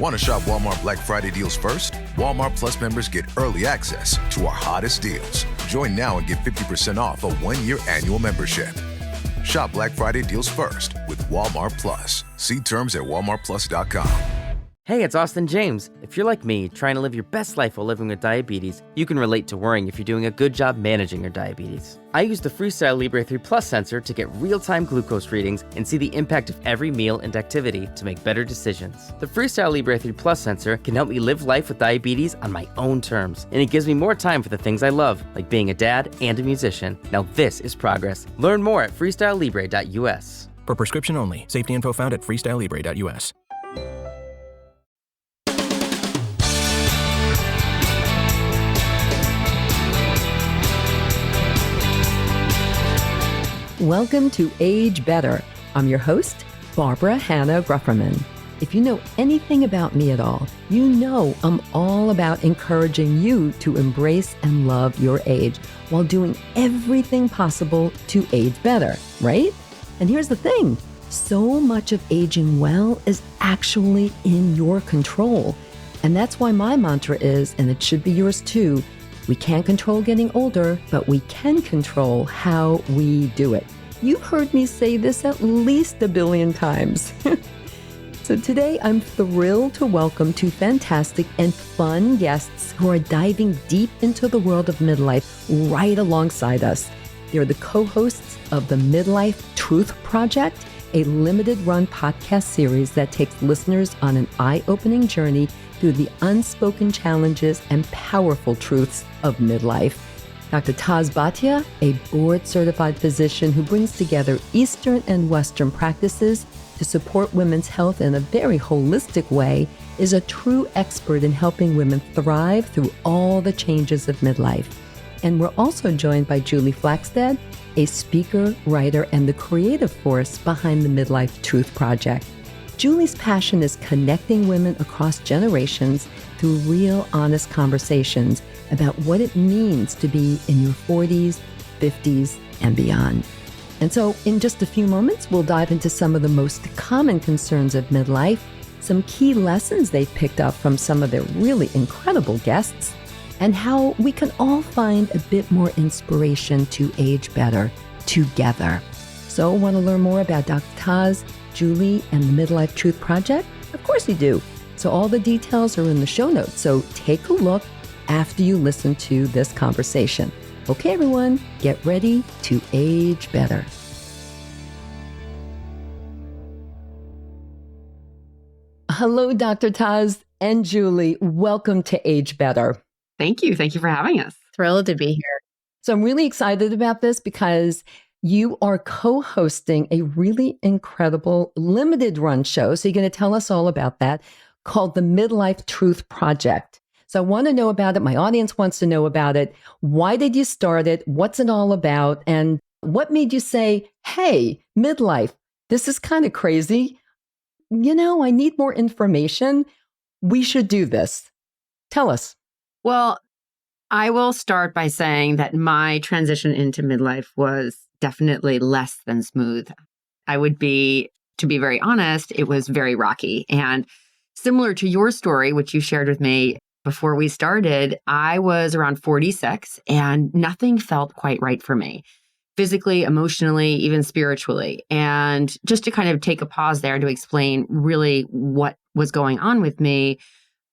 Want to shop Walmart Black Friday deals first? Walmart Plus members get early access to our hottest deals. Join now and get 50% off a 1-year annual membership. Shop Black Friday deals first with Walmart Plus. See terms at walmartplus.com. Hey, it's Austin James. If you're like me, trying to live your best life while living with diabetes, you can relate to worrying if you're doing a good job managing your diabetes. I use the Freestyle Libre 3 Plus sensor to get real-time glucose readings and see the impact of every meal and activity to make better decisions. The Freestyle Libre 3 Plus sensor can help me live life with diabetes on my own terms, and it gives me more time for the things I love, like being a dad and a musician. Now this is progress. Learn more at freestylelibre.us. For prescription only. Safety info found at freestylelibre.us. Welcome to Age Better. I'm your host, Barbara Hannah Grufferman. If you know anything about me at all, you know I'm all about encouraging you to embrace and love your age while doing everything possible to age better, right? And here's the thing, so much of aging well is actually in your control. And that's why my mantra is, and it should be yours too, we can't control getting older, but we can control how we do it. You've heard me say this at least a billion times. So today I'm thrilled to welcome two fantastic and fun guests who are diving deep into the world of midlife right alongside us. They're the co-hosts of the Midlife Truth Project, a limited-run podcast series that takes listeners on an eye-opening journey through the unspoken challenges and powerful truths of midlife. Dr. Taz Bhatia, a board-certified physician who brings together Eastern and Western practices to support women's health in a very holistic way, is a true expert in helping women thrive through all the changes of midlife. And we're also joined by Julie Flakstad, a speaker, writer, and the creative force behind the Midlife Truth Project. Julie's passion is connecting women across generations through real, honest conversations about what it means to be in your 40s, 50s, and beyond. And so in just a few moments, we'll dive into some of the most common concerns of midlife, some key lessons they've picked up from some of their really incredible guests, and how we can all find a bit more inspiration to age better together. So want to learn more about Dr. Taz, Julie, and the Midlife Truth Project? Of course you do. So all the details are in the show notes. So take a look after you listen to this conversation. Okay, everyone, get ready to age better. Hello, Dr. Taz and Julie. Welcome to Age Better. Thank you. Thank you for having us. Thrilled to be here. So I'm really excited about this because you are co-hosting a really incredible limited run show. So you're going to tell us all about that, called the Midlife Truth Project. So I want to know about it. My audience wants to know about it. Why did you start it? What's it all about? And what made you say, hey, midlife, this is kind of crazy. You know, I need more information. We should do this. Tell us. Well, I will start by saying that my transition into midlife was definitely less than smooth. To be very honest, it was very rocky. And similar to your story, which you shared with me before we started, I was around 46 and nothing felt quite right for me, physically, emotionally, even spiritually. And just to kind of take a pause there to explain really what was going on with me,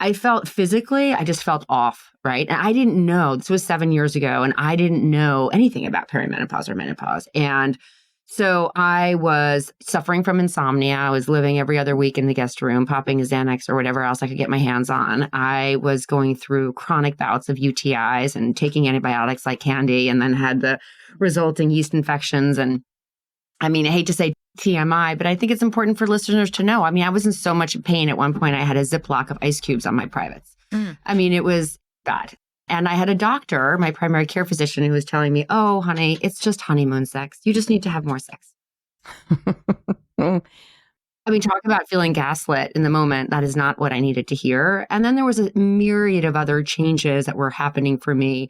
I felt physically, I just felt off, right? And I didn't know, this was 7 years ago, and I didn't know anything about perimenopause or menopause. And so I was suffering from insomnia. I was living every other week in the guest room, popping a Xanax or whatever else I could get my hands on. I was going through chronic bouts of UTIs and taking antibiotics like candy, and then had the resulting yeast infections. And I mean, I hate to say TMI, but I think it's important for listeners to know. I mean, I was in so much pain at one point. I had a Ziploc of ice cubes on my privates. I mean, it was bad. And I had a doctor, my primary care physician, who was telling me, oh, honey, it's just honeymoon sex. You just need to have more sex. I mean, talk about feeling gaslit in the moment. That is not what I needed to hear. And then there was a myriad of other changes that were happening for me.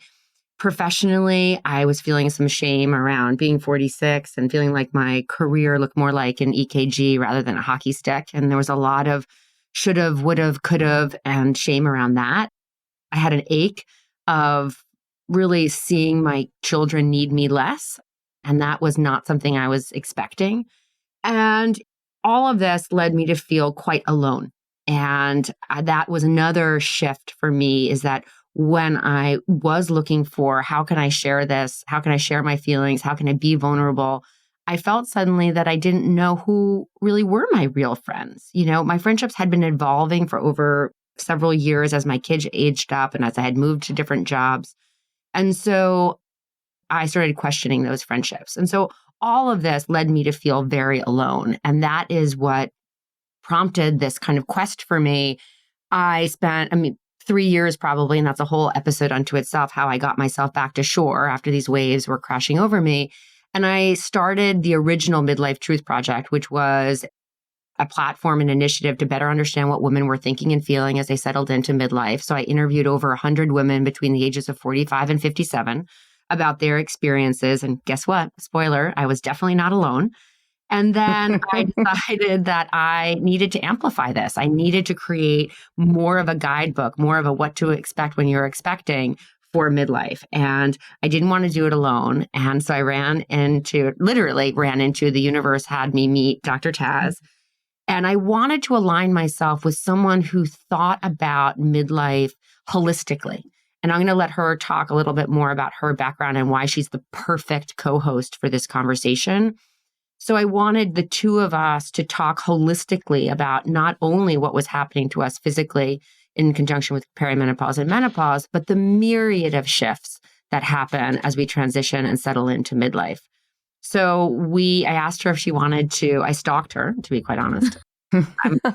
Professionally, I was feeling some shame around being 46 and feeling like my career looked more like an EKG rather than a hockey stick. And there was a lot of should have, would have, could have, and shame around that. I had an ache of really seeing my children need me less. And that was not something I was expecting. And all of this led me to feel quite alone. And that was another shift for me, is that when I was looking for, how can I share this? How can I share my feelings? How can I be vulnerable? I felt suddenly that I didn't know who really were my real friends. My friendships had been evolving for over several years as my kids aged up and as I had moved to different jobs. And so I started questioning those friendships. And so all of this led me to feel very alone. And that is what prompted this kind of quest for me. I spent, 3 years probably, and that's a whole episode unto itself, how I got myself back to shore after these waves were crashing over me. And I started the original Midlife Truth Project, which was a platform and initiative to better understand what women were thinking and feeling as they settled into midlife. So I interviewed over 100 women between the ages of 45 and 57 about their experiences. And guess what? Spoiler, I was definitely not alone. And then I decided that I needed to amplify this. I needed to create more of a guidebook, more of a what to expect when you're expecting for midlife. And I didn't want to do it alone. And so I literally ran into the universe, had me meet Dr. Taz. And I wanted to align myself with someone who thought about midlife holistically. And I'm going to let her talk a little bit more about her background and why she's the perfect co-host for this conversation. So I wanted the two of us to talk holistically about not only what was happening to us physically in conjunction with perimenopause and menopause, but the myriad of shifts that happen as we transition and settle into midlife. So I asked her if she wanted to, I stalked her, to be quite honest.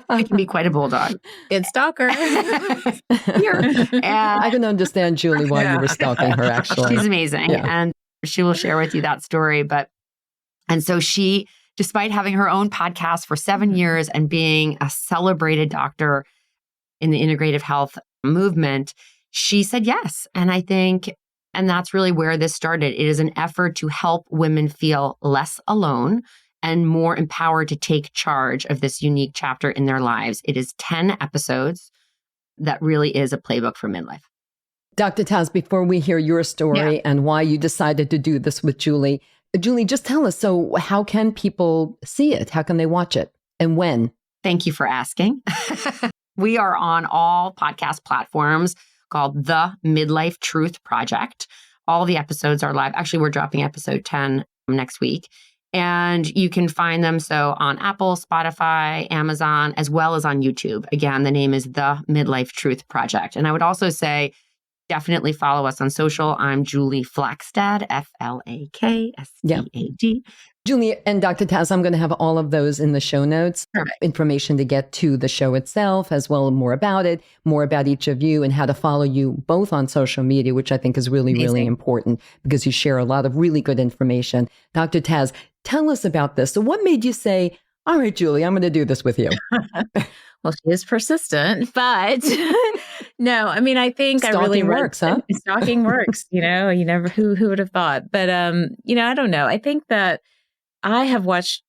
I can be quite a bulldog. Good stalker. I can understand, Julie, why you were stalking her, actually. She's amazing. Yeah. And she will share with you that story. And so she, despite having her own podcast for 7 years and being a celebrated doctor in the integrative health movement, she said yes. And that's really where this started. It is an effort to help women feel less alone and more empowered to take charge of this unique chapter in their lives. It is 10 episodes that really is a playbook for midlife. Dr. Taz, before we hear your story and why you decided to do this with Julie, just tell us, so how can people see it? How can they watch it? And when? Thank you for asking. We are on all podcast platforms called The Midlife Truth Project. All the episodes are live. Actually, we're dropping episode 10 next week. And you can find them on Apple, Spotify, Amazon, as well as on YouTube. Again, the name is The Midlife Truth Project. And I would also say, definitely follow us on social. I'm Julie Flakstad, Flakstad. Julie and Dr. Taz, I'm going to have all of those in the show notes. Perfect. Information to get to the show itself, as well as more about it, more about each of you, and how to follow you both on social media, which I think is really, really important because you share a lot of really good information. Dr. Taz, tell us about this. So what made you say, all right, Julie, I'm going to do this with you? Well, she is persistent, but no, I think stalking I really works, huh? Stalking works, you never, who would have thought? But, I don't know. I think that I have watched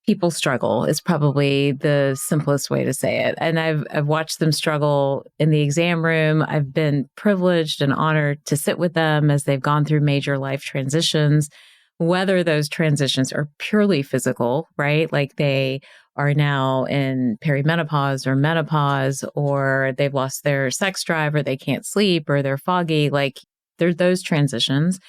people struggle is probably the simplest way to say it. And I've watched them struggle in the exam room. I've been privileged and honored to sit with them as they've gone through major life transitions, whether those transitions are purely physical, right? Like they are now in perimenopause or menopause, or they've lost their sex drive, or they can't sleep, or they're foggy. Like there's those transitions.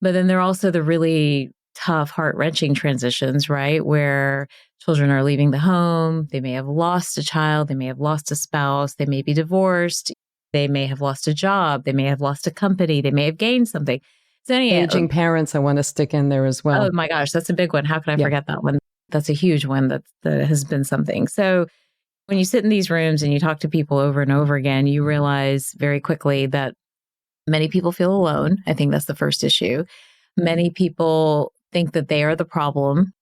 But then there are also the really tough, heart-wrenching transitions, right? Where children are leaving the home. They may have lost a child. They may have lost a spouse. They may be divorced. They may have lost a job. They may have lost a company. They may have gained something. So aging parents, I want to stick in there as well. Oh my gosh, that's a big one. How could I forget that one? That's a huge one that has been something. So when you sit in these rooms and you talk to people over and over again, you realize very quickly that many people feel alone. I think that's the first issue. Many people think that they are the problem.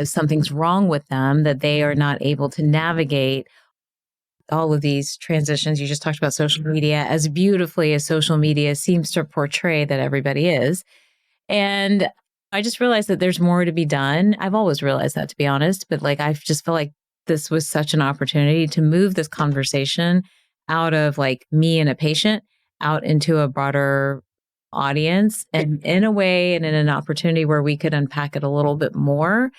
Something's wrong with them, that they are not able to navigate all of these transitions. You just talked about social media, as beautifully as social media seems to portray that everybody is. And I just realized that there's more to be done. I've always realized that, to be honest, but I just feel like this was such an opportunity to move this conversation out of like me and a patient out into a broader audience, and in a way and in an opportunity where we could unpack it a little bit more.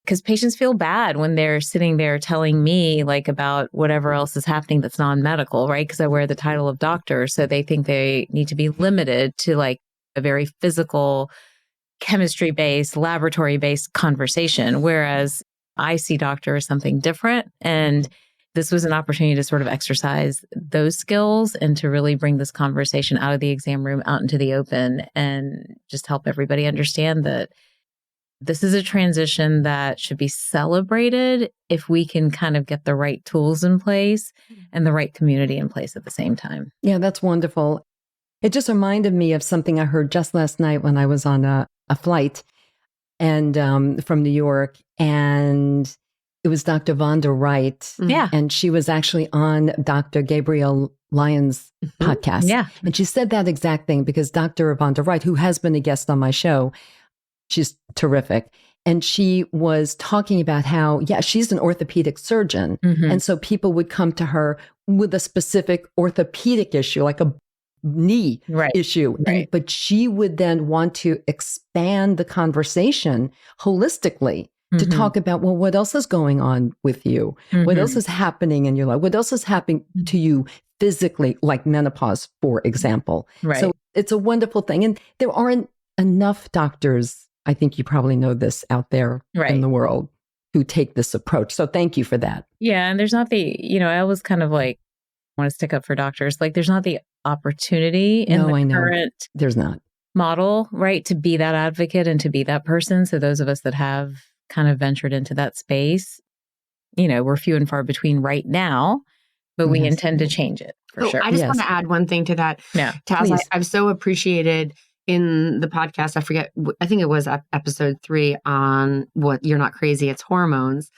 Because patients feel bad when they're sitting there telling me like about whatever else is happening that's non-medical, right? Because I wear the title of doctor. So they think they need to be limited to like a very physical, chemistry-based, laboratory-based conversation. Whereas I see doctor as something different. And this was an opportunity to sort of exercise those skills and to really bring this conversation out of the exam room, out into the open, and just help everybody understand that this is a transition that should be celebrated if we can kind of get the right tools in place and the right community in place at the same time. Yeah, that's wonderful. It just reminded me of something I heard just last night when I was on a flight and from New York, and it was Dr. Vonda Wright. Yeah. And she was actually on Dr. Gabrielle Lyon's podcast. Yeah. And she said that exact thing because Dr. Vonda Wright, who has been a guest on my show, she's terrific. And she was talking about how, she's an orthopedic surgeon. And so people would come to her with a specific orthopedic issue, like a knee issue. Right. But she would then want to expand the conversation holistically to talk about, well, what else is going on with you? What else is happening in your life? What else is happening to you physically, like menopause, for example? Right. So it's a wonderful thing. And there aren't enough doctors, I think you probably know this, out there in the world who take this approach. So thank you for that. Yeah. And there's not the, I always kind of like want to stick up for doctors. Like there's not the opportunity in the current there's not model, right, to be that advocate and to be that person. So those of us that have kind of ventured into that space, we're few and far between right now, but we intend to change it for sure. I just want to add one thing to that. Yeah, Taz, I've so appreciated in the podcast, I think it was episode 3 on what You're Not Crazy, It's Hormones,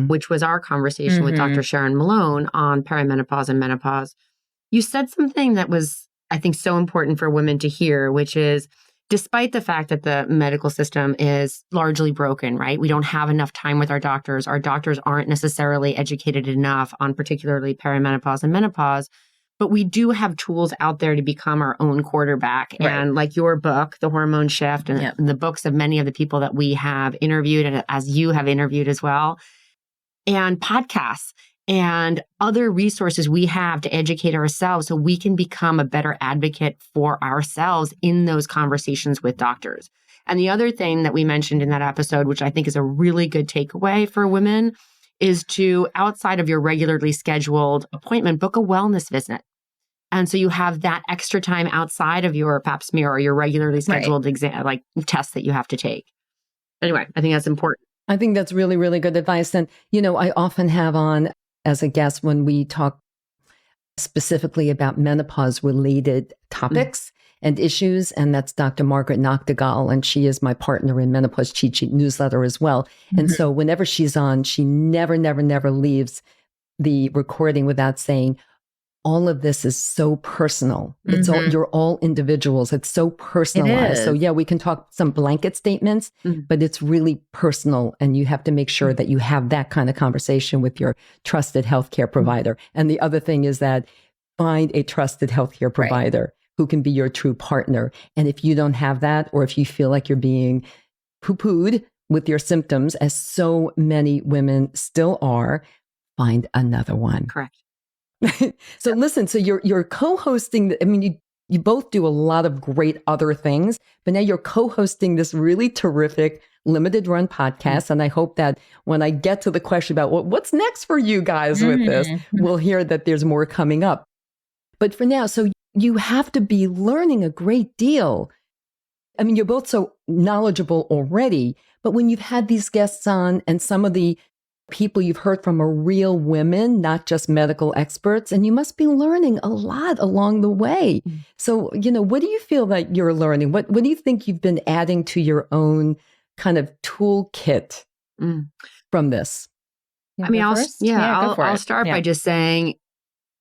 which was our conversation with Dr. Sharon Malone on perimenopause and menopause. You said something that was, I think, so important for women to hear, which is, despite the fact that the medical system is largely broken, right? We don't have enough time with our doctors. Our doctors aren't necessarily educated enough on particularly perimenopause and menopause, but we do have tools out there to become our own quarterback. Right. And like your book, The Hormone Shift, and the books of many of the people that we have interviewed, and as you have interviewed as well, and podcasts and other resources we have to educate ourselves so we can become a better advocate for ourselves in those conversations with doctors. And the other thing that we mentioned in that episode, which I think is a really good takeaway for women, is to, outside of your regularly scheduled appointment, book a wellness visit. And so you have that extra time outside of your pap smear or your regularly scheduled exam, like tests that you have to take. Anyway, I think that's important. I think that's really, really good advice. And, I often have on as a guest when we talk specifically about menopause-related topics and issues, and that's Dr. Margaret Noctegal, and she is my partner in Menopause Cheat Sheet newsletter as well. And so whenever she's on, she never leaves the recording without saying, all of this is so personal. It's all, you're all individuals. It's so personalized. So we can talk some blanket statements, but it's really personal. And you have to make sure that you have that kind of conversation with your trusted healthcare provider. And the other thing is that find a trusted healthcare provider who can be your true partner. And if you don't have that, or if you feel like you're being poo-pooed with your symptoms, as so many women still are, find another one. Correct. So listen, so you're co-hosting, you both do a lot of great other things, but now you're co-hosting this really terrific limited run podcast. And I hope that when I get to the question about what's next for you guys with this, we'll hear that there's more coming up. But for now, so you have to be learning a great deal. You're both so knowledgeable already, but when you've had these guests on and some of the people you've heard from are real women, not just medical experts, and you must be learning a lot along the way. So, what do you feel that you're learning? What do you think you've been adding to your own kind of toolkit from this? I'll start by just saying,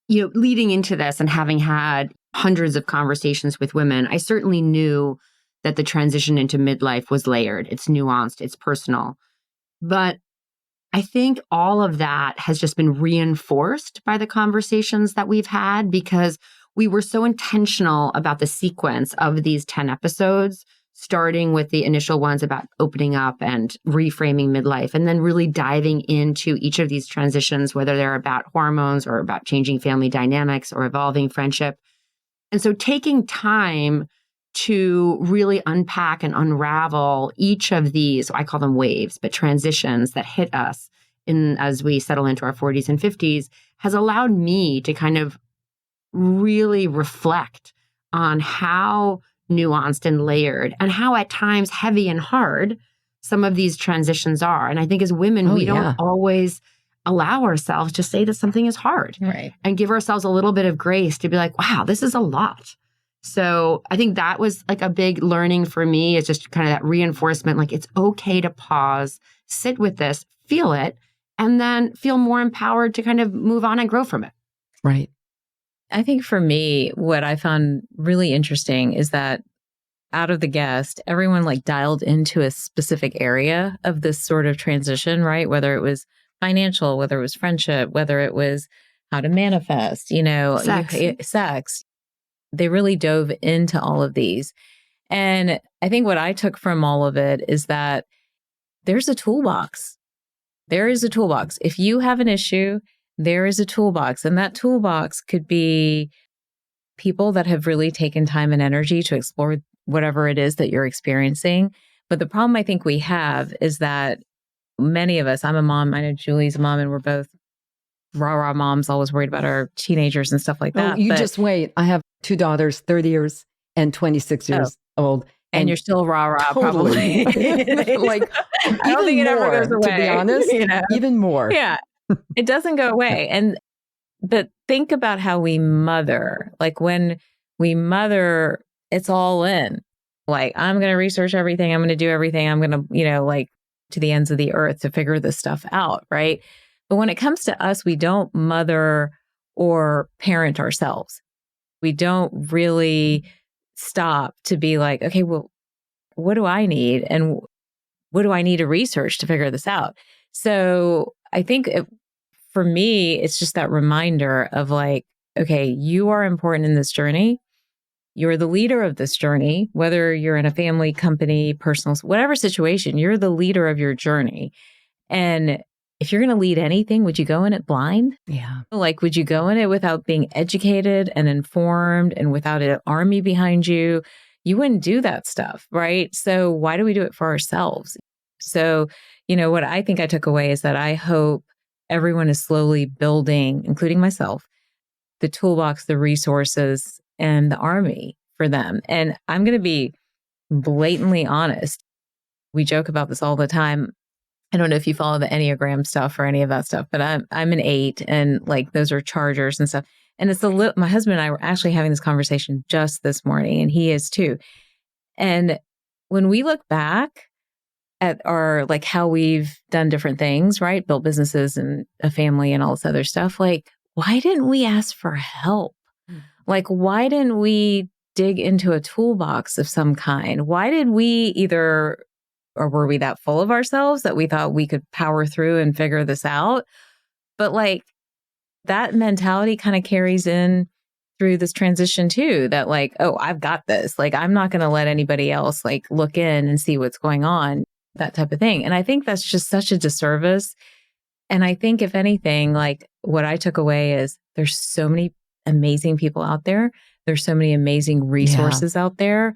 leading into this and having had hundreds of conversations with women, I certainly knew that the transition into midlife was layered. It's nuanced, it's personal. But I think all of that has just been reinforced by the conversations that we've had because we were so intentional about the sequence of these 10 episodes, starting with the initial ones about opening up and reframing midlife, and then really diving into each of these transitions, whether they're about hormones or about changing family dynamics or evolving friendship. And so taking time to really unpack and unravel each of these, I call them waves, but transitions that hit us as we settle into our 40s and 50s, has allowed me to kind of really reflect on how nuanced and layered and how at times heavy and hard some of these transitions are. And I think as women, we don't always allow ourselves to say that something is hard, right, and give ourselves a little bit of grace to be like, wow, this is a lot. So I think that was like a big learning for me. It's just kind of that reinforcement, like it's okay to pause, sit with this, feel it, and then feel more empowered to kind of move on and grow from it. Right. I think for me, what I found really interesting is that out of the guest, everyone like dialed into a specific area of this sort of transition, right? Whether it was financial, whether it was friendship, whether it was how to manifest, sex. They really dove into all of these. And I think what I took from all of it is that there's a toolbox. There is a toolbox. If you have an issue, there is a toolbox. And that toolbox could be people that have really taken time and energy to explore whatever it is that you're experiencing. But the problem I think we have is that many of us, I'm a mom, I know Julie's a mom, and we're both rah-rah moms, always worried about our teenagers and stuff like that. Oh, just wait. I have 2 daughters, 30 years and 26 years old. And you're still rah-rah, totally. probably. Like, I don't think it ever goes away. To be honest, even more. Yeah, it doesn't go away. But think about how we mother. Like when we mother, it's all in. Like, I'm going to research everything. I'm going to do everything. I'm going to, like to the ends of the earth to figure this stuff out, right? But when it comes to us, we don't mother or parent ourselves. We don't really stop to be like, okay, well, what do I need? And what do I need to research to figure this out? So I think for me, it's just that reminder of like, okay, you are important in this journey. You're the leader of this journey, whether you're in a family, company, personal, whatever situation, you're the leader of your journey. And if you're going to lead anything, would you go in it blind? Yeah. Like, would you go in it without being educated and informed and without an army behind you? You wouldn't do that stuff, right? So why do we do it for ourselves? So, what I think I took away is that I hope everyone is slowly building, including myself, the toolbox, the resources, and the army for them. And I'm going to be blatantly honest. We joke about this all the time. I don't know if you follow the Enneagram stuff or any of that stuff, but I'm an 8, and like those are chargers and stuff. And it's my husband and I were actually having this conversation just this morning, and he is too. And when we look back at our, like how we've done different things, right? Built businesses and a family and all this other stuff. Like, why didn't we ask for help? Like, why didn't we dig into a toolbox of some kind? Why did we or were we that full of ourselves that we thought we could power through and figure this out? But like that mentality kind of carries in through this transition too, that like, oh, I've got this. Like, I'm not going to let anybody else like look in and see what's going on, that type of thing. And I think that's just such a disservice. And I think if anything, like what I took away is there's so many amazing people out there. There's so many amazing resources out there.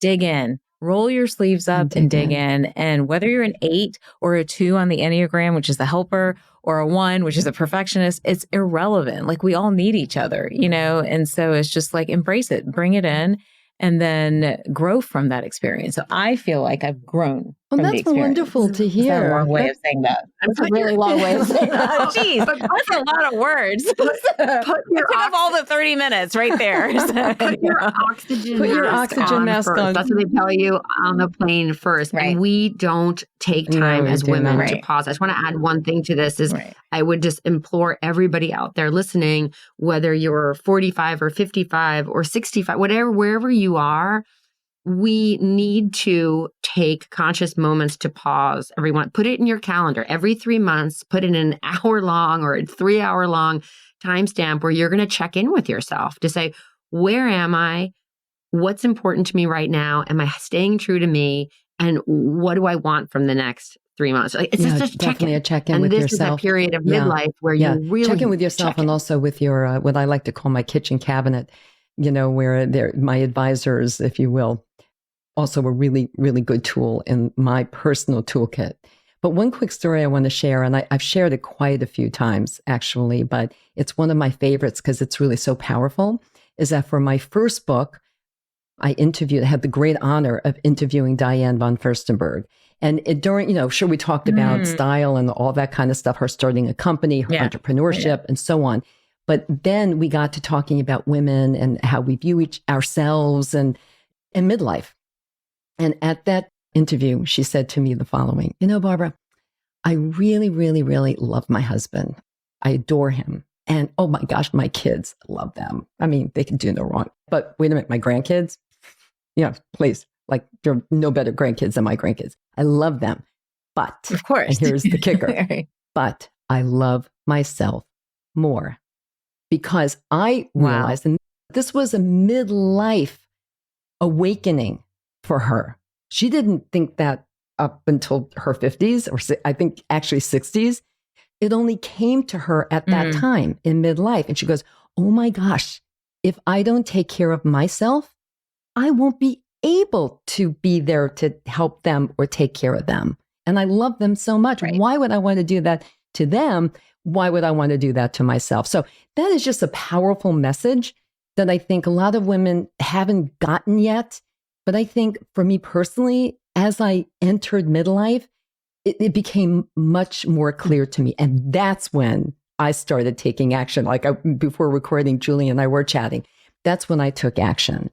Dig in. Roll your sleeves up and dig in. And whether you're an 8 or a 2 on the Enneagram, which is the helper, or a 1, which is a perfectionist, it's irrelevant. Like we all need each other, And so it's just like embrace it, bring it in, and then grow from that experience. So I feel like I've grown. Well, that's wonderful to hear. That's a long way of saying that. That's a really long way of saying that. Jeez, that's a lot of words. Put up all the 30 minutes right there. So, put your oxygen mask on. That's what they tell you on the plane first. Right. And we don't take time as women to pause. I just want to add one thing to this is I would just implore everybody out there listening, whether you're 45 or 55 or 65, wherever you are, we need to take conscious moments to pause. Everyone, put it in your calendar every 3 months, put in an hour-long or a 3-hour-long timestamp where you're going to check in with yourself to say, where am I? What's important to me right now? Am I staying true to me? And what do I want from the next 3 months? Like, it's just definitely a check-in and with this yourself. is a period of midlife where you really check in with yourself and also with your, what I like to call my kitchen cabinet, where they're my advisors, if you will, also a really, really good tool in my personal toolkit. But one quick story I want to share, and I've shared it quite a few times actually, but it's one of my favorites because it's really so powerful, is that for my first book, I had the great honor of interviewing Diane von Furstenberg. And during, sure, we talked about style and all that kind of stuff, her starting a company, her entrepreneurship, and so on. But then we got to talking about women and how we view ourselves and midlife. And at that interview, she said to me the following, Barbara, I really, really, really love my husband. I adore him. And oh my gosh, my kids, love them. I mean, they can do no wrong. But wait a minute, my grandkids? Yeah, please. Like, there are no better grandkids than my grandkids. I love them. But, of course, and here's the kicker, but I love myself more because I realized, and this was a midlife awakening for her. She didn't think that up until her 50s, or I think actually 60s. It only came to her at that time in midlife. And she goes, oh my gosh, if I don't take care of myself, I won't be able to be there to help them or take care of them. And I love them so much. Right. Why would I want to do that to them? Why would I want to do that to myself? So that is just a powerful message that I think a lot of women haven't gotten yet. But I think for me personally, as I entered midlife, it became much more clear to me. And that's when I started taking action. Like before recording, Julie and I were chatting. That's when I took action.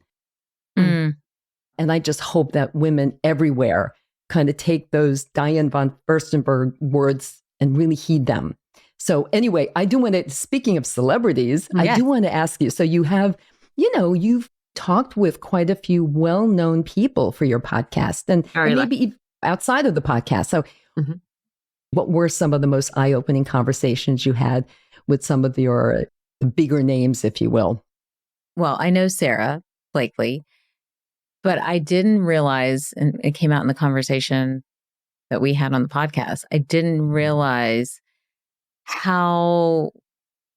And I just hope that women everywhere kind of take those Diane von Furstenberg words and really heed them. So anyway, I do want to, speaking of celebrities, I do want to ask you, so you have, you've talked with quite a few well-known people for your podcast and maybe outside of the podcast. So what were some of the most eye-opening conversations you had with some of your bigger names, if you will? Well, I know Sarah Blakely, but I didn't realize, and it came out in the conversation that we had on the podcast, I didn't realize how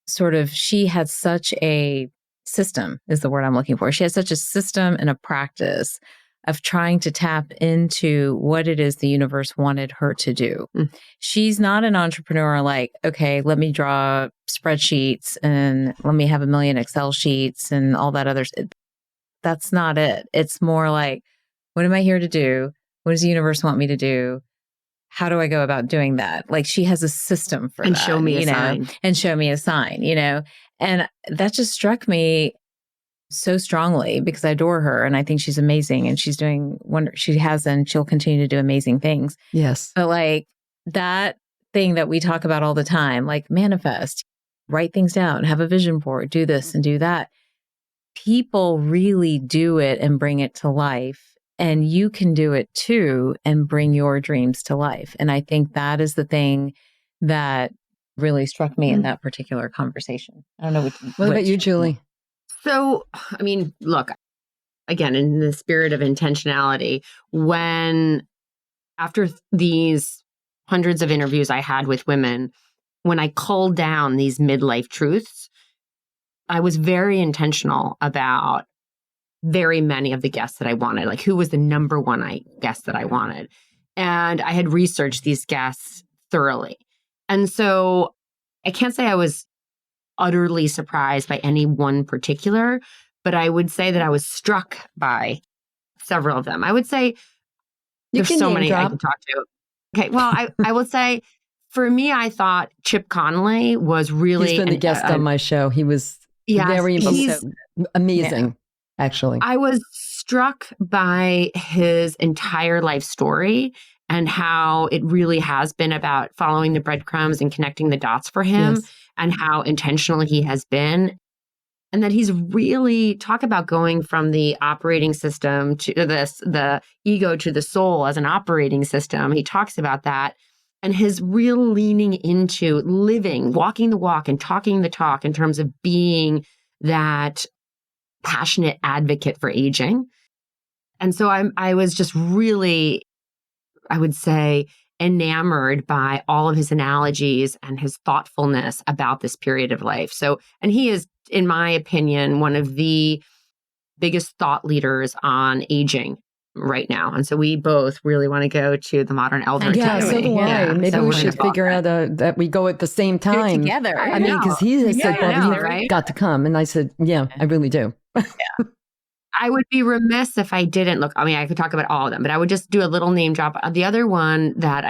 sort of she had such a system, is the word I'm looking for. She has such a system and a practice of trying to tap into what it is the universe wanted her to do. She's not an entrepreneur like, okay, let me draw spreadsheets and let me have 1 million Excel sheets and all that other stuff. That's not it. It's more like, what am I here to do? What does the universe want me to do? How do I go about doing that? Like, she has a system for that. And show me a sign. And show me a sign, And that just struck me so strongly because I adore her and I think she's amazing and she's doing she has and she'll continue to do amazing things. Yes. But like that thing that we talk about all the time, like manifest, write things down, have a vision board, do this and do that. People really do it and bring it to life. And you can do it too and bring your dreams to life. And I think that is the thing that really struck me in that particular conversation. I don't know. What about you, Julie? So, I mean, look, again, in the spirit of intentionality, when after these hundreds of interviews I had with women, when I culled down these midlife truths, I was very intentional about very many of the guests that I wanted, like who was the number one guest that I wanted. And I had researched these guests thoroughly. And so I can't say I was utterly surprised by any one particular, but I would say that I was struck by several of them. I would say there's so many I could talk to. Okay, well, I will say for me, I thought Chip Connolly was really... He's been the guest on my show. He was very amazing, actually. I was struck by his entire life story and how it really has been about following the breadcrumbs and connecting the dots for him and how intentional he has been. and that he's really talk about going from the operating system to the ego to the soul as an operating system. He talks about that, and his real leaning into living, walking the walk and talking the talk in terms of being that passionate advocate for aging. And so I was just really, I would say, enamored by all of his analogies and his thoughtfulness about this period of life. So, and he is, in my opinion, one of the biggest thought leaders on aging right now. And so we both really want to go to the Modern Elder Yeah, Academy. so do I. Yeah. Maybe So we we're should gonna figure out that we go at the same Do it time. together. I mean, because he has said, I know, you've right? got to come. And I said, yeah, I really do. I would be remiss if I didn't look. I mean, I could talk about all of them, but I would just do a little name drop. The other one that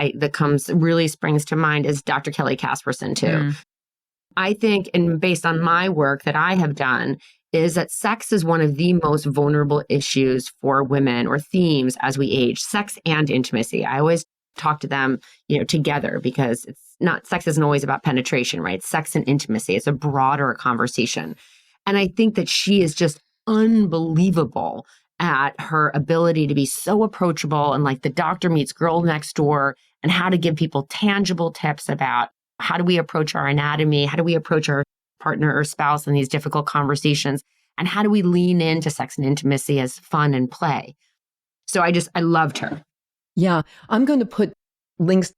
really springs to mind is Dr. Kelly Casperson too. I think, and based on my work that I have done, is that sex is one of the most vulnerable issues for women, or themes as we age, sex and intimacy. I always talk to them, together, because sex isn't always about penetration, right? It's sex and intimacy. It's a broader conversation. And I think that she is just unbelievable at her ability to be so approachable and like the doctor meets girl next door, and how to give people tangible tips about how do we approach our anatomy? How do we approach our partner or spouse in these difficult conversations? And how do we lean into sex and intimacy as fun and play? So I loved her. Yeah. I'm going to put links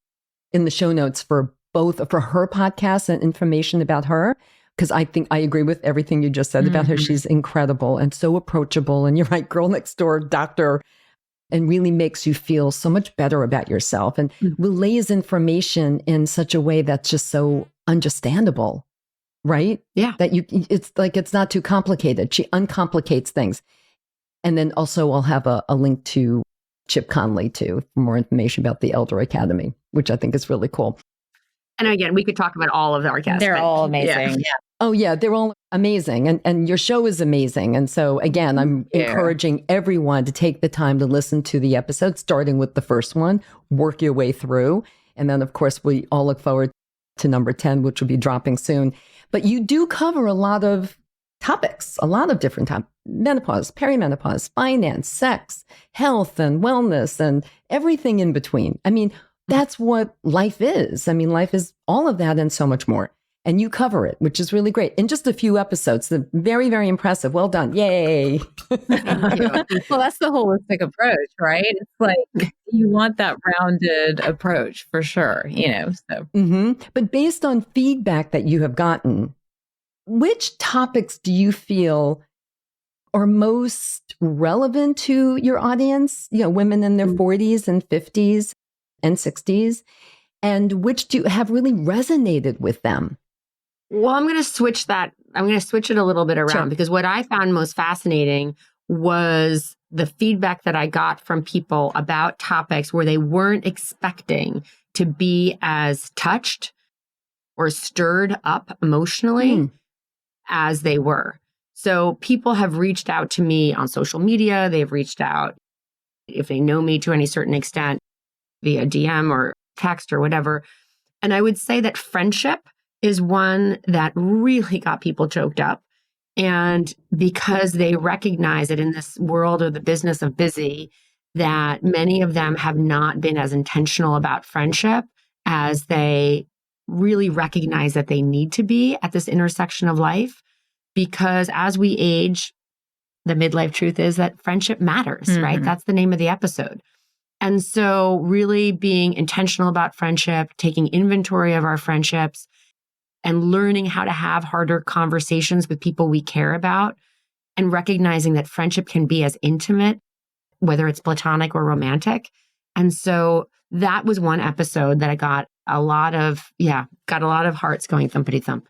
in the show notes for her podcast and information about her, because I think I agree with everything you just said about her. She's incredible and so approachable. And you're right, girl next door doctor, and really makes you feel so much better about yourself and relays information in such a way that's just so understandable, right? Yeah. That it's not too complicated. She uncomplicates things. And then also I'll have a link to Chip Conley too, for more information about the Elder Academy, which I think is really cool. And again, we could talk about all of our guests. They're all amazing. Yeah. Oh yeah, they're all amazing. And your show is amazing. And so again, I'm encouraging everyone to take the time to listen to the episode, starting with the first one, work your way through. And then of course, we all look forward to number 10, which will be dropping soon. But you do cover a lot of topics, a lot of different topics: menopause, perimenopause, finance, sex, health and wellness, and everything in between. I mean, that's what life is. I mean, life is all of that and so much more. And you cover it, which is really great. In just a few episodes. Very, very impressive. Well done. Yay. Thank you. Well, that's the holistic approach, right? It's like you want that rounded approach for sure, so. But based on feedback that you have gotten, which topics do you feel are most relevant to your audience? Women in their 40s and 50s and 60s, and which do have really resonated with them? Well, I'm going to switch that. I'm going to switch it a little bit around, because what I found most fascinating was the feedback that I got from people about topics where they weren't expecting to be as touched or stirred up emotionally as they were. So people have reached out to me on social media. They've reached out, if they know me to any certain extent, via DM or text or whatever. And I would say that friendship is one that really got people choked up. And because they recognize that in this world of the business of busy, that many of them have not been as intentional about friendship as they really recognize that they need to be at this intersection of life. Because as we age, the midlife truth is that friendship matters, right? That's the name of the episode. And so really being intentional about friendship, taking inventory of our friendships, and learning how to have harder conversations with people we care about, and recognizing that friendship can be as intimate, whether it's platonic or romantic. And so that was one episode that I got a lot of hearts going thumpity thump.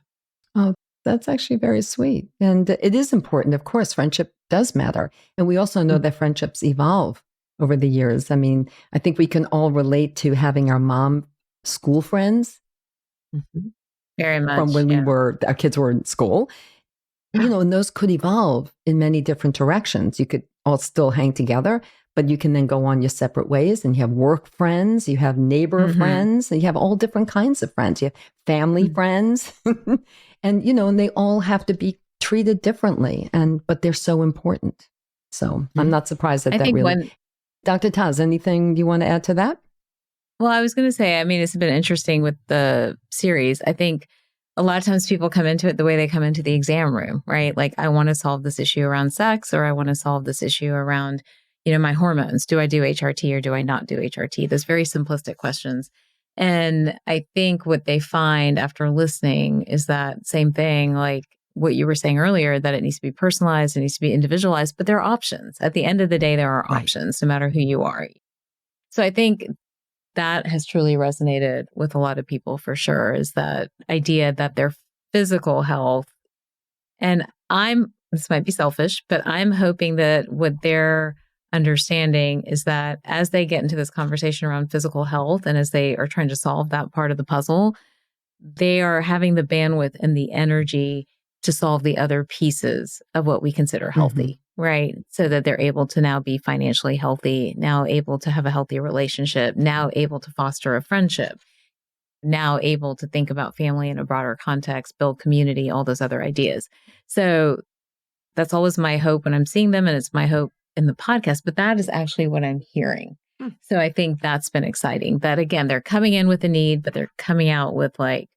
Oh, that's actually very sweet. And it is important. Of course, friendship does matter. And we also know that friendships evolve over the years. I mean, I think we can all relate to having our mom school friends. Very much. From when our kids were in school, and those could evolve in many different directions. You could all still hang together, but you can then go on your separate ways, and you have work friends, you have neighbor friends, and you have all different kinds of friends. You have family friends, and, and they all have to be treated differently, but they're so important. So I'm not surprised that I think really. Dr. Taz, anything you want to add to that? Well, I was going to say, I mean, it's been interesting with the series. I think a lot of times people come into it the way they come into the exam room, right? Like, I want to solve this issue around sex, or I want to solve this issue around, my hormones. Do I do HRT or do I not do HRT? Those very simplistic questions. And I think what they find after listening is that same thing, like what you were saying earlier, that it needs to be personalized, it needs to be individualized, but there are options. At the end of the day, there are options, no matter who you are. So I think that has truly resonated with a lot of people for sure, is that idea that their physical health, and this might be selfish, but I'm hoping that what they're understanding is that as they get into this conversation around physical health and as they are trying to solve that part of the puzzle, they are having the bandwidth and the energy to solve the other pieces of what we consider healthy, right? So that they're able to now be financially healthy, now able to have a healthy relationship, now able to foster a friendship, now able to think about family in a broader context, build community, all those other ideas. So that's always my hope when I'm seeing them, and it's my hope in the podcast, but that is actually what I'm hearing. So I think that's been exciting, that again, they're coming in with a need, but they're coming out with like,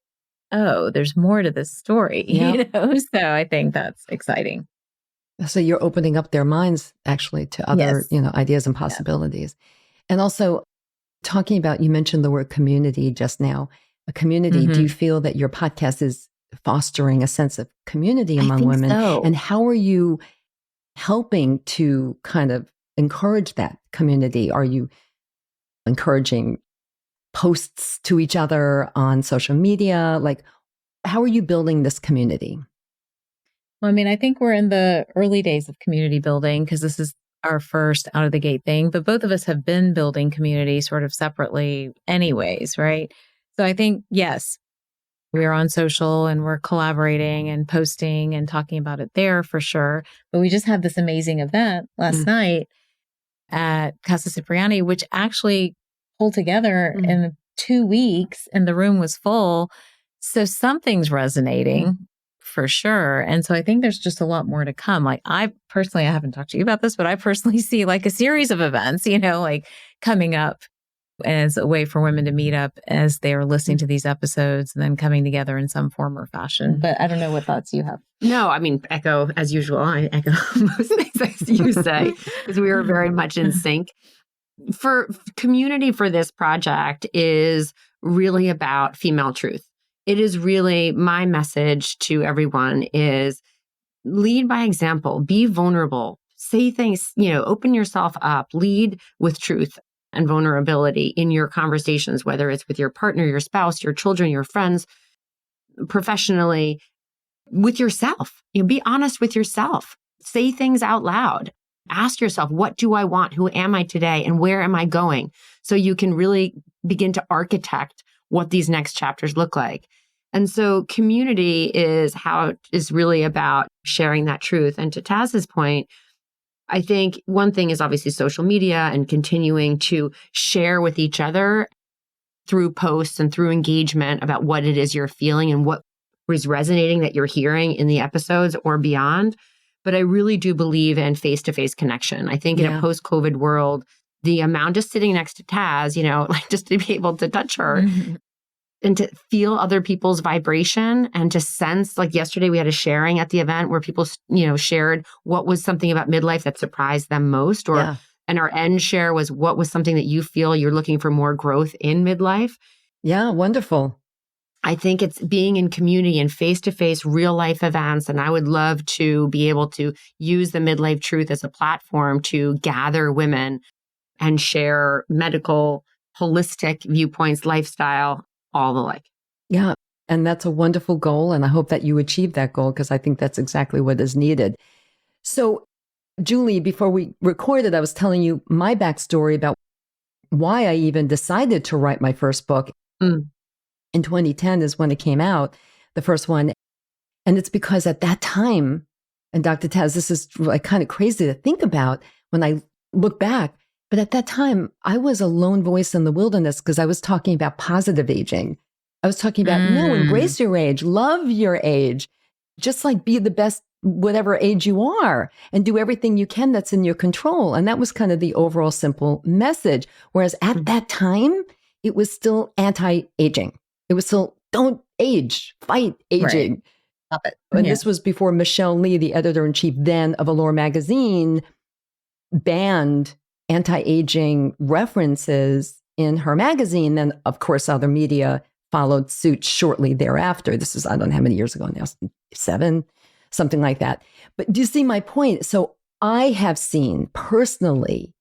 oh, there's more to this story, So I think that's exciting. So you're opening up their minds actually to other, ideas and possibilities. And also talking about, you mentioned the word community just now, a community. Do you feel that your podcast is fostering a sense of community among women? So. And how are you helping to kind of encourage that community? Are you encouraging posts to each other on social media? Like, how are you building this community? Well, I mean, I think we're in the early days of community building because this is our first out of the gate thing, but both of us have been building community sort of separately anyways, right? So I think, yes, we're on social and we're collaborating and posting and talking about it there for sure. But we just had this amazing event last night at Casa Cipriani, which actually pulled together in 2 weeks and the room was full. So something's resonating for sure. And so I think there's just a lot more to come. Like I haven't talked to you about this, but I personally see like a series of events, like coming up as a way for women to meet up as they are listening to these episodes and then coming together in some form or fashion. But I don't know what thoughts you have. No, I mean, echo as usual. I echo most things as you say, because we are very much in sync. For community for this project is really about female truth. It is really my message to everyone is lead by example, be vulnerable, say things, open yourself up, lead with truth and vulnerability in your conversations, whether it's with your partner, your spouse, your children, your friends, professionally, with yourself. Be honest with yourself. Say things out loud. Ask yourself, what do I want? Who am I today? And where am I going? So you can really begin to architect what these next chapters look like. And so community is really about sharing that truth. And to Taz's point, I think one thing is obviously social media and continuing to share with each other through posts and through engagement about what it is you're feeling and what is resonating that you're hearing in the episodes or beyond. But I really do believe in face-to-face connection. I think in a post-COVID world, the amount just sitting next to Taz, like just to be able to touch her and to feel other people's vibration and to sense, like yesterday we had a sharing at the event where people, shared what was something about midlife that surprised them most, and our end share was what was something that you feel you're looking for more growth in midlife. Yeah, wonderful. I think it's being in community and face-to-face real life events. And I would love to be able to use the Midlife Truth as a platform to gather women and share medical, holistic viewpoints, lifestyle, all the like. Yeah. And that's a wonderful goal. And I hope that you achieve that goal because I think that's exactly what is needed. So, Julie, before we recorded, I was telling you my backstory about why I even decided to write my first book. In 2010 is when it came out, the first one. And it's because at that time, and Dr. Taz, this is like kind of crazy to think about when I look back, but at that time, I was a lone voice in the wilderness because I was talking about positive aging. I was talking about, no, embrace your age, love your age, just like be the best whatever age you are and do everything you can that's in your control. And that was kind of the overall simple message. Whereas at that time, it was still anti-aging. It was still don't age, fight aging. Right. Stop it. And this was before Michelle Lee, the editor-in-chief then of Allure magazine, banned anti-aging references in her magazine. Then, of course, other media followed suit shortly thereafter. This is, I don't know how many years ago now, 7, something like that. But do you see my point? So I have seen personally,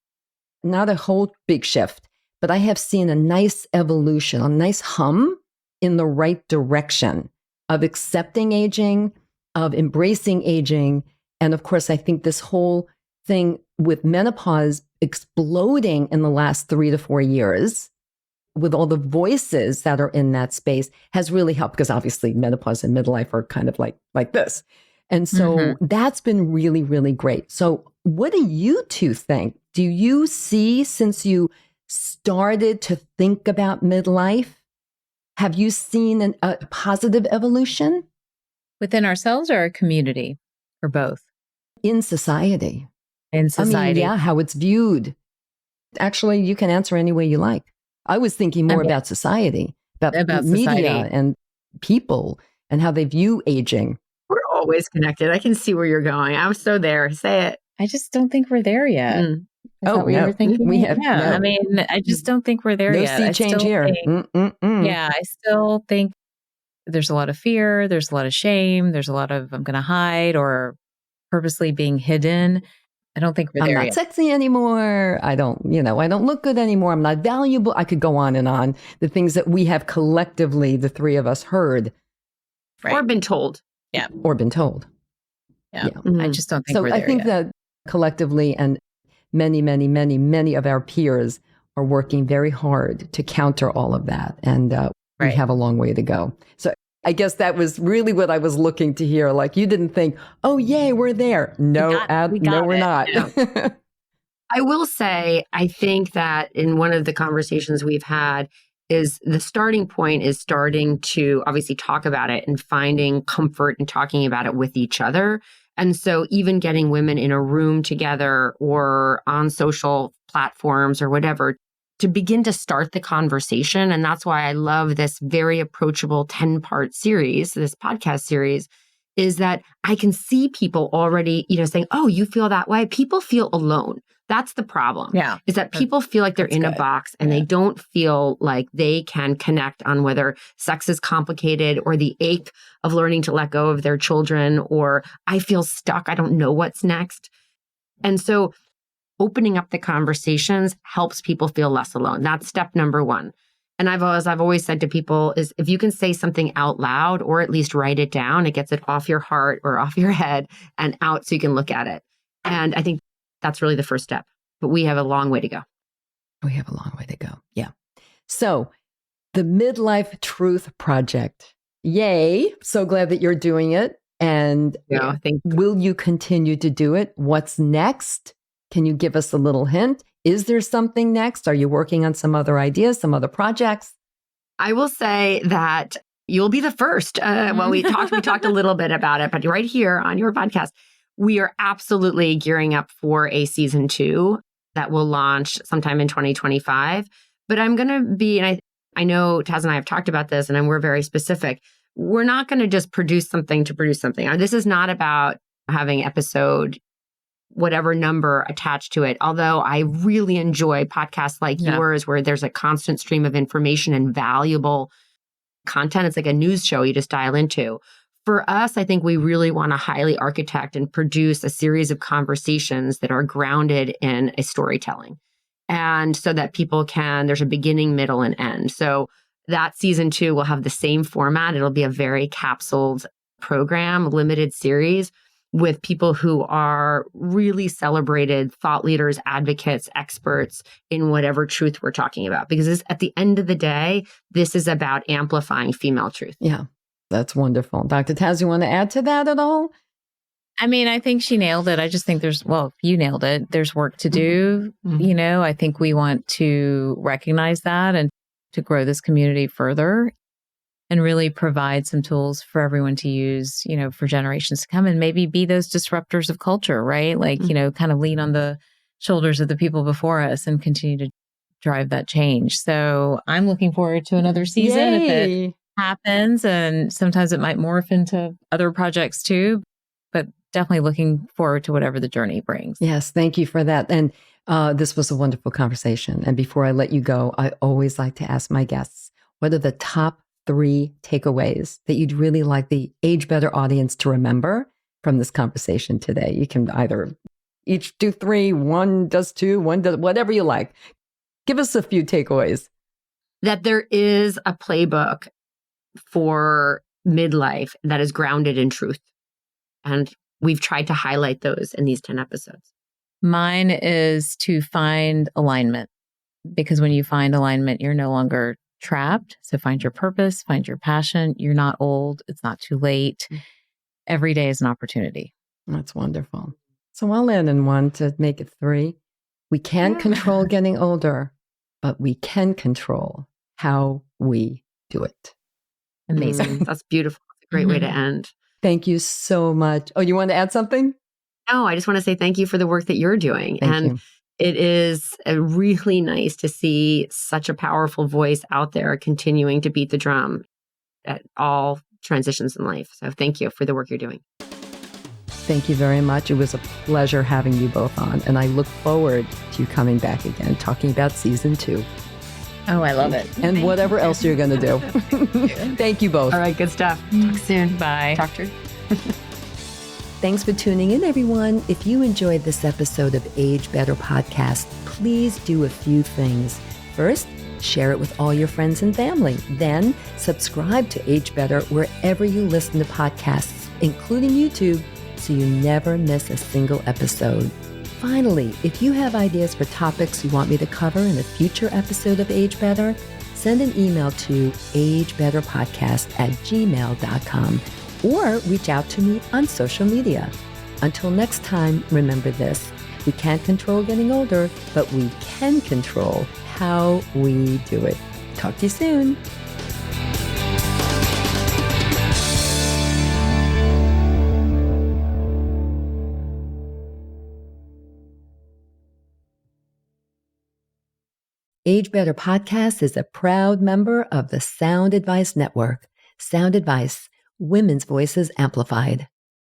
not a whole big shift, but I have seen a nice evolution, a nice hum in the right direction of accepting aging, of embracing aging. And of course, I think this whole thing with menopause exploding in the last 3 to 4 years, with all the voices that are in that space, has really helped, because obviously menopause and midlife are kind of like this. And so that's been really, really great. So what do you two think? Do you see, since you started to think about midlife, have you seen a positive evolution? Within ourselves or our community, or both? In society. In society. I mean, yeah, how it's viewed. Actually, you can answer any way you like. I was thinking more about society, about media society. And people and how they view aging. We're always connected. I can see where you're going. I'm so there. Say it. I just don't think we're there yet. Is that what you were thinking? We have, yeah. No. I mean, I just don't think we're there No yet. sea change here. Yeah, I still think there's a lot of fear. There's a lot of shame. There's a lot of I'm going to hide or purposely being hidden. I don't think we're there yet. I'm not sexy anymore. I don't look good anymore. I'm not valuable. I could go on and on. The things that we have collectively, the three of us, heard. Right. Or been told. Yeah. Or been told. Yeah. I just don't think we're there yet. So I think that collectively and many, many, many, many of our peers are working very hard to counter all of that. And we have a long way to go. So I guess that was really what I was looking to hear. Like, you didn't think, oh, yay, we're there. No, we're not. No. I will say, I think that in one of the conversations we've had is the starting point is starting to obviously talk about it and finding comfort in talking about it with each other. And so even getting women in a room together or on social platforms or whatever to begin to start the conversation. And that's why I love this very approachable 10-part series, this podcast series, is that I can see people already, saying, oh, you feel that way. People feel alone. That's the problem. Yeah. Is that people feel like they're in a box and they don't feel like they can connect on whether sex is complicated or the ache of learning to let go of their children, or I feel stuck. I don't know what's next. And so opening up the conversations helps people feel less alone. That's step number one. And I've always said to people is if you can say something out loud or at least write it down, it gets it off your heart or off your head and out so you can look at it. And I think that's really the first step. But we have a long way to go. We have a long way to go. Yeah. So the Midlife Truth Project. Yay. So glad that you're doing it. And will you continue to do it? What's next? Can you give us a little hint? Is there something next? Are you working on some other ideas, some other projects? I will say that you'll be the first. Well, we talked a little bit about it, but right here on your podcast, we are absolutely gearing up for a season 2 that will launch sometime in 2025. But I'm going to be, and I know Taz and I have talked about this, and we're very specific. We're not going to just produce something to produce something. This is not about having episode whatever number attached to it. Although I really enjoy podcasts like yours, where there's a constant stream of information and valuable content. It's like a news show you just dial into. For us, I think we really want to highly architect and produce a series of conversations that are grounded in a storytelling. And so that people there's a beginning, middle, and end. So that season 2 will have the same format. It'll be a very capsuled program, limited series with people who are really celebrated thought leaders, advocates, experts in whatever truth we're talking about. Because at the end of the day, this is about amplifying female truth. Yeah, that's wonderful. Dr. Taz, you want to add to that at all? I mean, I think she nailed it. I just think you nailed it. There's work to do. Mm-hmm. I think we want to recognize that and to grow this community further. and really provide some tools for everyone to use, for generations to come, and maybe be those disruptors of culture, right? Like, kind of lean on the shoulders of the people before us and continue to drive that change. So I'm looking forward to another season if it happens, and sometimes it might morph into other projects too, but definitely looking forward to whatever the journey brings. Yes, thank you for that. And this was a wonderful conversation. And before I let you go, I always like to ask my guests, what are the top 3 takeaways that you'd really like the Age Better audience to remember from this conversation today? You can either each do 3, one does 2, one does whatever you like. Give us a few takeaways. That there is a playbook for midlife that is grounded in truth. And we've tried to highlight those in these 10 episodes. Mine is to find alignment, because when you find alignment, you're no longer trapped. So find your purpose, find your passion. You're not old. It's not too late. Every day is an opportunity. That's wonderful. So I'll add in one to make it 3. We can't control getting older, but we can control how we do it. Amazing. That's beautiful. It's a great way to end. Thank you so much. Oh, you want to add something? No, I just want to say thank you for the work that you're doing. Thank you. It is really nice to see such a powerful voice out there continuing to beat the drum at all transitions in life. So thank you for the work you're doing. Thank you very much. It was a pleasure having you both on. And I look forward to you coming back again, talking about season 2. Oh, I love it. And whatever else you're going to do. Thank you both. All right, good stuff. Talk soon. Bye. Talk to you. Thanks for tuning in, everyone. If you enjoyed this episode of Age Better Podcast, please do a few things. First, share it with all your friends and family. Then, subscribe to Age Better wherever you listen to podcasts, including YouTube, so you never miss a single episode. Finally, if you have ideas for topics you want me to cover in a future episode of Age Better, send an email to agebetterpodcast@gmail.com or reach out to me on social media. Until next time, remember this: we can't control getting older, but we can control how we do it. Talk to you soon. Age Better Podcast is a proud member of the Sound Advice Network. Sound Advice, women's voices amplified.